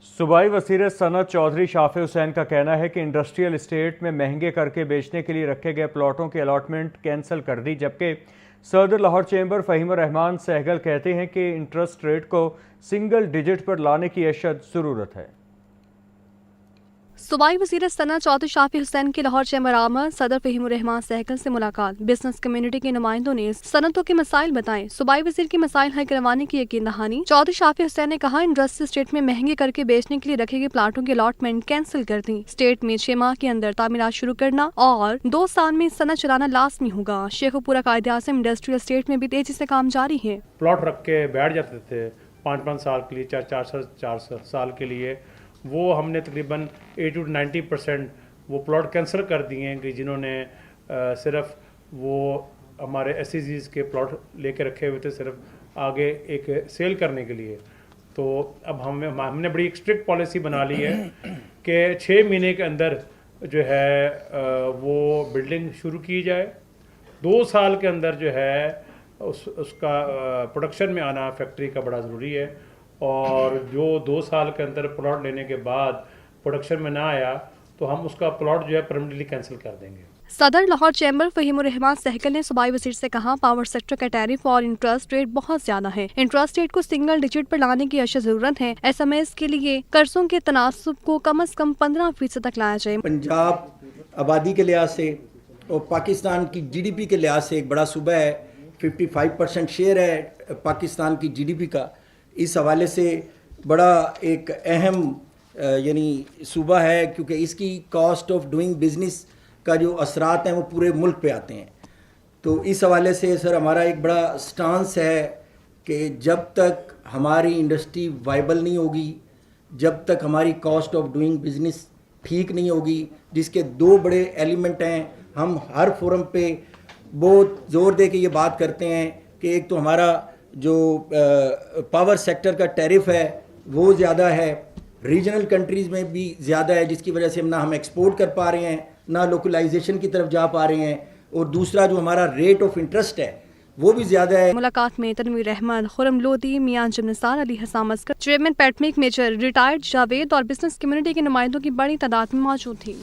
सूबाई वज़ीर सनअत चौधरी शाफी हुसैन का कहना है कि इंडस्ट्रियल एस्टेट में महंगे करके बेचने के लिए रखे गए प्लॉटों की अलॉटमेंट कैंसिल कर दी, जबकि सदर लाहौर चैम्बर फ़हीम-उर-रहमान सहगल कहते हैं कि इंटरेस्ट रेट को सिंगल डिजिट पर लाने की अशद ज़रूरत है। सूबाई वज़ीर सनअत चौधरी शाफी हुसैन की लाहौर चैम्बर आमद सदर फ़हीम-उर-रहमान सहगल से मुलाकात। बिजनेस कम्युनिटी के नुमाइंदों ने सनअतों के मसाइल बताए। सूबाई वज़ीर की मसाइल हल करवाने की यकीन दहानी। चौधरी शाफी हुसैन ने कहा, इंडस्ट्री स्टेट में महंगे करके बेचने के लिए रखे गए प्लाटों की अलॉटमेंट कैंसिल कर दी। स्टेट में 6 माह के अंदर तामीरात शुरू करना और 2 साल में सनअत चलाना लाजमी होगा। शेखुपुरा कायदे-आज़म इंडस्ट्रियल स्टेट में भी तेजी से काम जारी है। प्लॉट रख के बैठ जाते थे 5-5 साल के लिए, 4 साल के लिए, वो हमने तकरीबन 80 to 90% वो प्लॉट कैंसिल कर दिए हैं कि जिन्होंने सिर्फ वो हमारे SEZs के प्लॉट लेके रखे हुए थे सिर्फ आगे एक सेल करने के लिए। तो अब हमने बड़ी स्ट्रिक्ट पॉलिसी बना ली है कि 6 महीने के अंदर जो है वो बिल्डिंग शुरू की जाए, 2 साल के अंदर जो है उसका प्रोडक्शन में आना फैक्ट्री का बड़ा ज़रूरी है, और जो 2 साल के अंदर प्लॉट लेने के बाद प्रोडक्शन में ना आया तो हम उसका प्लॉट जो है परमानेंटली कैंसिल कर देंगे। सदर लाहौर चैम्बर फ़हीम-उर-रहमान सहगल ने सूबाई वज़ीर से कहा, पावर सेक्टर का टैरिफ और इंटरेस्ट रेट बहुत ज्यादा है। इंटरेस्ट रेट को सिंगल डिजिट पर लाने की अशद जरूरत है। SMEs के लिए कर्जों के तनासुब को कम से कम 15% तक लाया जाए। पंजाब आबादी के लिहाज से और पाकिस्तान की GDP के लिहाज से एक बड़ा सूबा है, 55% शेयर है पाकिस्तान की GDP का। इस हवाले से बड़ा एक अहम यानी सूबा है, क्योंकि इसकी कॉस्ट ऑफ डूइंग बिज़नेस का जो असरात हैं वो पूरे मुल्क पे आते हैं। तो इस हवाले से सर हमारा एक बड़ा स्टांस है कि जब तक हमारी इंडस्ट्री वाइबल नहीं होगी, जब तक हमारी कॉस्ट ऑफ डूइंग बिज़नेस ठीक नहीं होगी, जिसके 2 बड़े एलिमेंट हैं, हम हर फोरम पे बहुत ज़ोर दे के ये बात करते हैं कि एक तो हमारा जो पावर सेक्टर का टैरिफ है वो ज़्यादा है, रीजनल कंट्रीज़ में भी ज़्यादा है, जिसकी वजह से ना हम एक्सपोर्ट कर पा रहे हैं, ना लोकलाइजेशन की तरफ जा पा रहे हैं, और दूसरा जो हमारा रेट ऑफ इंटरेस्ट है वो भी ज़्यादा है। मुलाकात में तनवीर अहमद, खुरम लोधी, मियां निसार, अली हसन मस्कर, चेयरमैन पैटमिक मेजर, रिटायर्ड जावेद और बिजनेस कम्युनिटी के नुमाइंदों की बड़ी तादाद में मौजूद थी।